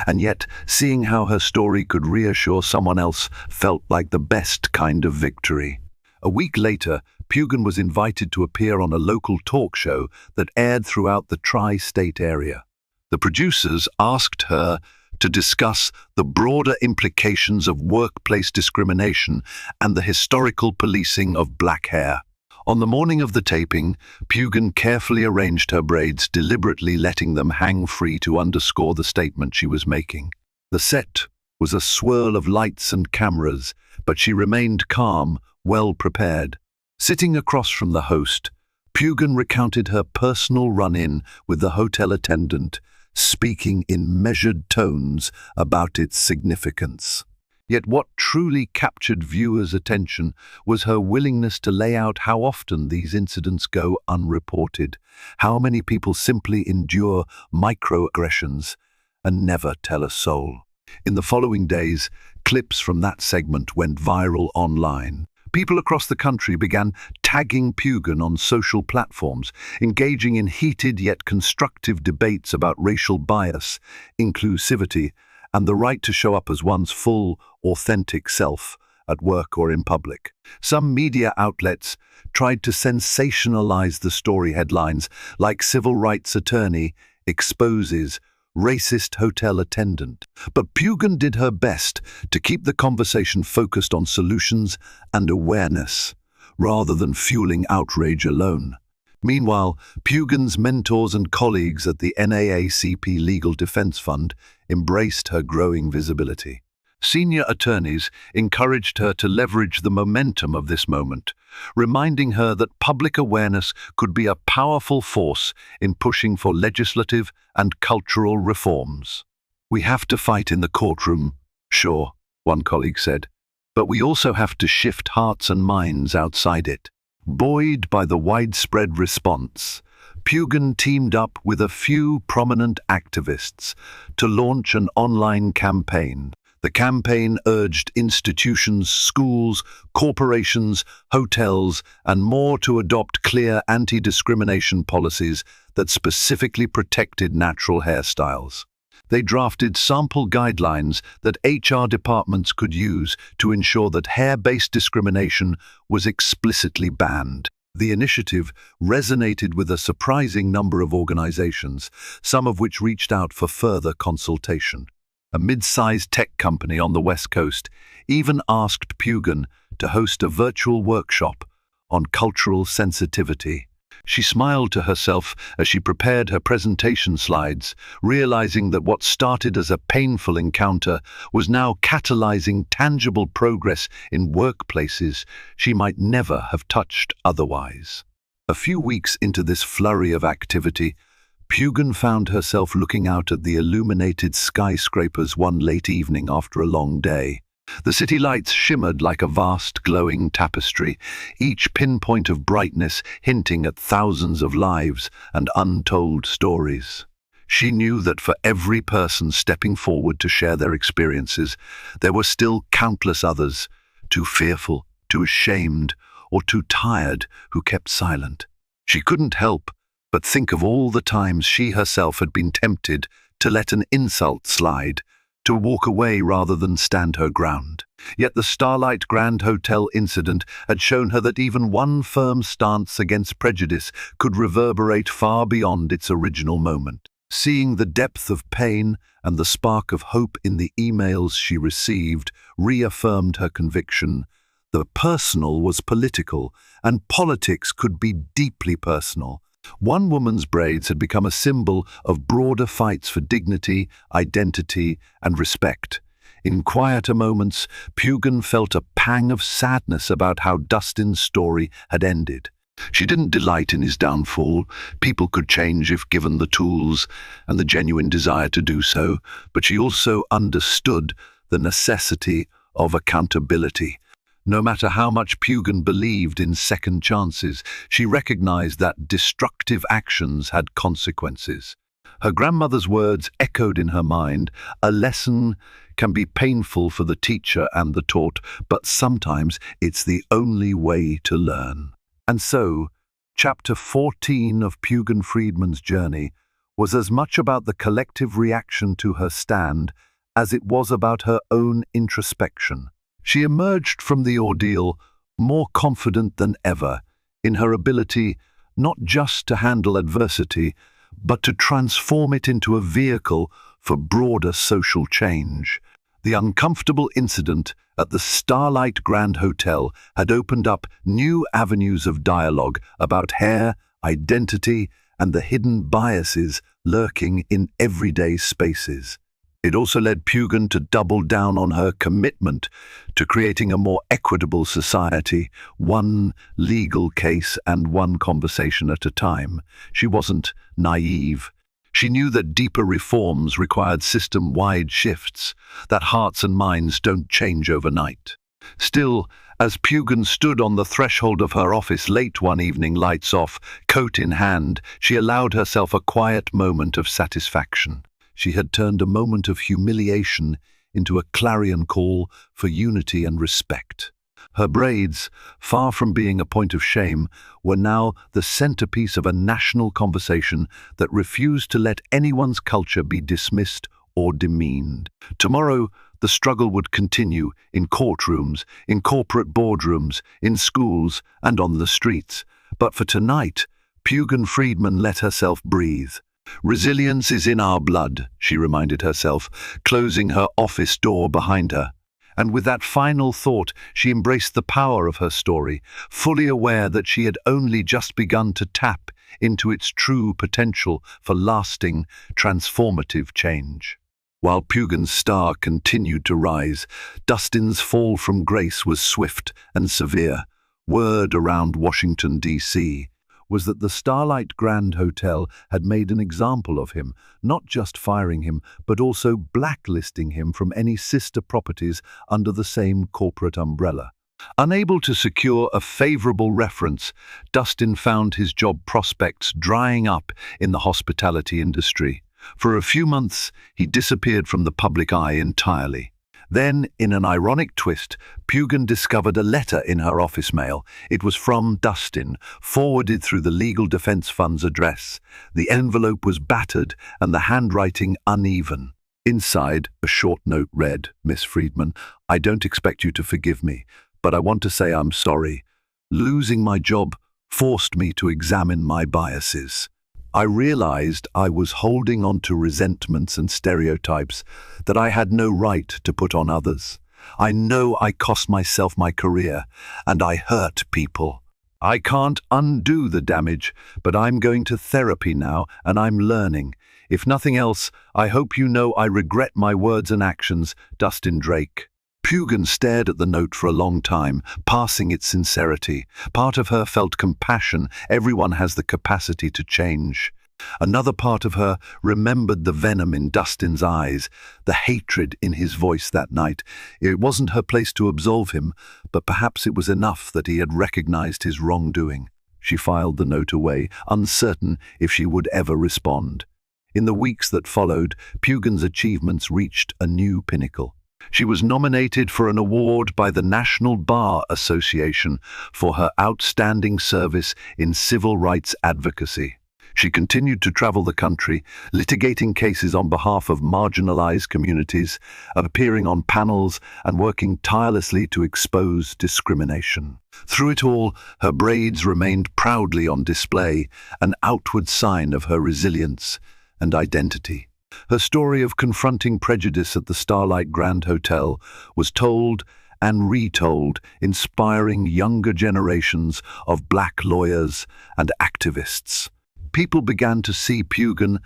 And yet, seeing how her story could reassure someone else felt like the best kind of victory. A week later, Pugin was invited to appear on a local talk show that aired throughout the tri-state area. The producers asked her to discuss the broader implications of workplace discrimination and the historical policing of black hair. On the morning of the taping, Pugin carefully arranged her braids, deliberately letting them hang free to underscore the statement she was making. The set was a swirl of lights and cameras, but she remained calm, well prepared. Sitting across from the host, Pugin recounted her personal run-in with the hotel attendant, speaking in measured tones about its significance. Yet what truly captured viewers' attention was her willingness to lay out how often these incidents go unreported, how many people simply endure microaggressions and never tell a soul. In the following days, clips from that segment went viral online. People across the country began tagging Pugin on social platforms, engaging in heated yet constructive debates about racial bias, inclusivity, and the right to show up as one's full, authentic self at work or in public. Some media outlets tried to sensationalize the story headlines, like "Civil Rights Attorney Exposes Racist Hotel Attendant." But Pugin did her best to keep the conversation focused on solutions and awareness, rather than fueling outrage alone. Meanwhile, Pugin's mentors and colleagues at the NAACP Legal Defense Fund embraced her growing visibility. Senior attorneys encouraged her to leverage the momentum of this moment, reminding her that public awareness could be a powerful force in pushing for legislative and cultural reforms. "We have to fight in the courtroom, sure," one colleague said, "but we also have to shift hearts and minds outside it." Buoyed by the widespread response, Pugin teamed up with a few prominent activists to launch an online campaign. The campaign urged institutions, schools, corporations, hotels, and more to adopt clear anti-discrimination policies that specifically protected natural hairstyles. They drafted sample guidelines that HR departments could use to ensure that hair-based discrimination was explicitly banned. The initiative resonated with a surprising number of organizations, some of which reached out for further consultation. A mid-sized tech company on the West Coast even asked Pugin to host a virtual workshop on cultural sensitivity. She smiled to herself as she prepared her presentation slides, realizing that what started as a painful encounter was now catalyzing tangible progress in workplaces she might never have touched otherwise. A few weeks into this flurry of activity, Pugin found herself looking out at the illuminated skyscrapers one late evening after a long day. The city lights shimmered like a vast glowing tapestry, each pinpoint of brightness hinting at thousands of lives and untold stories. She knew that for every person stepping forward to share their experiences, there were still countless others, too fearful, too ashamed, or too tired, who kept silent. She couldn't help but think of all the times she herself had been tempted to let an insult slide, to walk away rather than stand her ground. Yet the Starlight Grand Hotel incident had shown her that even one firm stance against prejudice could reverberate far beyond its original moment. Seeing the depth of pain and the spark of hope in the emails she received reaffirmed her conviction. The personal was political, and politics could be deeply personal. One woman's braids had become a symbol of broader fights for dignity, identity, and respect. In quieter moments, Pugin felt a pang of sadness about how Dustin's story had ended. She didn't delight in his downfall. People could change if given the tools and the genuine desire to do so, but she also understood the necessity of accountability. No matter how much Pugin believed in second chances, she recognized that destructive actions had consequences. Her grandmother's words echoed in her mind: a lesson can be painful for the teacher and the taught, but sometimes it's the only way to learn. And so, Chapter 14 of Pugin Friedman's journey was as much about the collective reaction to her stand as it was about her own introspection. She emerged from the ordeal more confident than ever in her ability not just to handle adversity, but to transform it into a vehicle for broader social change. The uncomfortable incident at the Starlight Grand Hotel had opened up new avenues of dialogue about hair, identity, and the hidden biases lurking in everyday spaces. It also led Pugin to double down on her commitment to creating a more equitable society, one legal case and one conversation at a time. She wasn't naive. She knew that deeper reforms required system-wide shifts, that hearts and minds don't change overnight. Still, as Pugin stood on the threshold of her office late one evening, lights off, coat in hand, she allowed herself a quiet moment of satisfaction. She had turned a moment of humiliation into a clarion call for unity and respect. Her braids, far from being a point of shame, were now the centerpiece of a national conversation that refused to let anyone's culture be dismissed or demeaned. Tomorrow, the struggle would continue in courtrooms, in corporate boardrooms, in schools, and on the streets. But for tonight, Pugin Friedman let herself breathe. Resilience is in our blood, she reminded herself, closing her office door behind her. And with that final thought, she embraced the power of her story, fully aware that she had only just begun to tap into its true potential for lasting, transformative change. While Pugin's star continued to rise, Dustin's fall from grace was swift and severe. Word around Washington, D.C., was that the Starlight Grand Hotel had made an example of him, not just firing him, but also blacklisting him from any sister properties under the same corporate umbrella. Unable to secure a favorable reference, Dustin found his job prospects drying up in the hospitality industry. For a few months, he disappeared from the public eye entirely. Then, in an ironic twist, Pugin discovered a letter in her office mail. It was from Dustin, forwarded through the Legal Defense Fund's address. The envelope was battered and the handwriting uneven. Inside, a short note read, "Miss Friedman, I don't expect you to forgive me, but I want to say I'm sorry. Losing my job forced me to examine my biases. I realized I was holding on to resentments and stereotypes that I had no right to put on others. I know I cost myself my career, and I hurt people. I can't undo the damage, but I'm going to therapy now, and I'm learning. If nothing else, I hope you know I regret my words and actions, Dustin Drake." Pugin stared at the note for a long time, passing its sincerity. Part of her felt compassion. Everyone has the capacity to change. Another part of her remembered the venom in Dustin's eyes, the hatred in his voice that night. It wasn't her place to absolve him, but perhaps it was enough that he had recognized his wrongdoing. She filed the note away, uncertain if she would ever respond. In the weeks that followed, Pugin's achievements reached a new pinnacle. She was nominated for an award by the National Bar Association for her outstanding service in civil rights advocacy. She continued to travel the country, litigating cases on behalf of marginalized communities, appearing on panels, and working tirelessly to expose discrimination. Through it all, her braids remained proudly on display, an outward sign of her resilience and identity. Her story of confronting prejudice at the Starlight Grand Hotel was told and retold, inspiring younger generations of black lawyers and activists. People began to see Pugin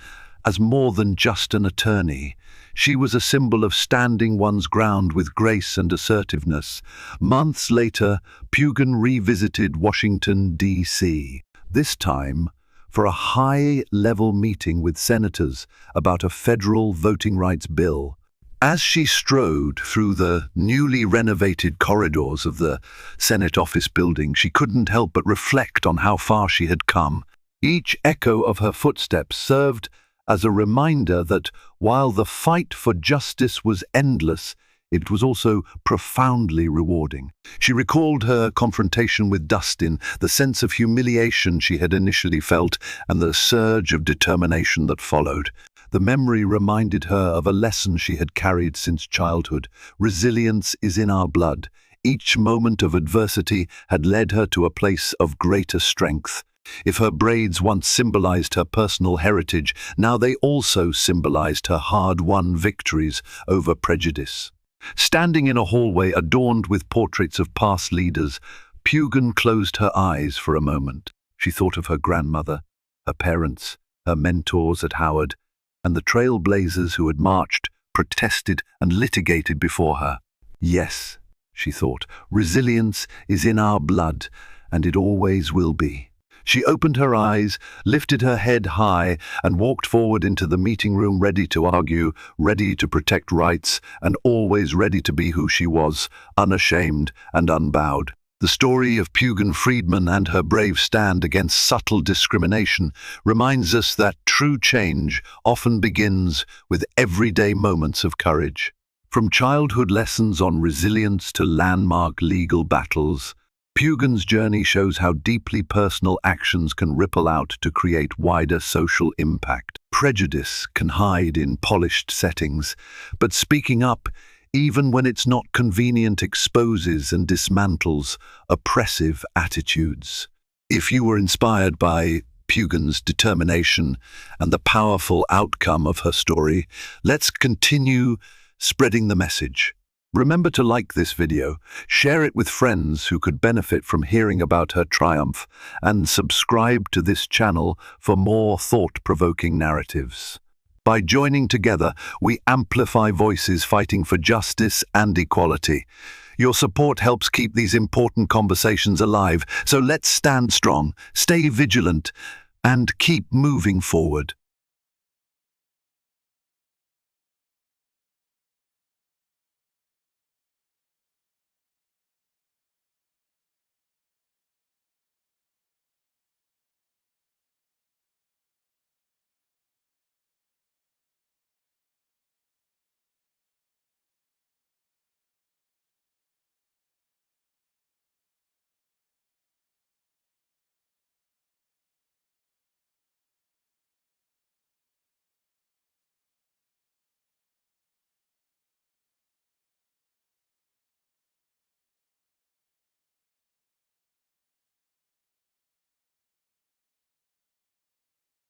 as more than just an attorney. She was a symbol of standing one's ground with grace and assertiveness. Months later, Pugin revisited Washington, D.C., this time for a high-level meeting with senators about a federal voting rights bill. As she strode through the newly renovated corridors of the Senate office building, she couldn't help but reflect on how far she had come. Each echo of her footsteps served as a reminder that while the fight for justice was endless, it was also profoundly rewarding. She recalled her confrontation with Dustin, the sense of humiliation she had initially felt, and the surge of determination that followed. The memory reminded her of a lesson she had carried since childhood. Resilience is in our blood. Each moment of adversity had led her to a place of greater strength. If her braids once symbolized her personal heritage, now they also symbolized her hard-won victories over prejudice. Standing in a hallway adorned with portraits of past leaders, Pugin closed her eyes for a moment. She thought of her grandmother, her parents, her mentors at Howard, and the trailblazers who had marched, protested, and litigated before her. Yes, she thought, resilience is in our blood, and it always will be. She opened her eyes, lifted her head high, and walked forward into the meeting room, ready to argue, ready to protect rights, and always ready to be who she was, unashamed and unbowed. The story of Pugin Friedman and her brave stand against subtle discrimination reminds us that true change often begins with everyday moments of courage. From childhood lessons on resilience to landmark legal battles, Pugin's journey shows how deeply personal actions can ripple out to create wider social impact. Prejudice can hide in polished settings, but speaking up, even when it's not convenient, exposes and dismantles oppressive attitudes. If you were inspired by Pugin's determination and the powerful outcome of her story, let's continue spreading the message. Remember to like this video, share it with friends who could benefit from hearing about her triumph, and subscribe to this channel for more thought-provoking narratives. By joining together, we amplify voices fighting for justice and equality. Your support helps keep these important conversations alive, so let's stand strong, stay vigilant, and keep moving forward.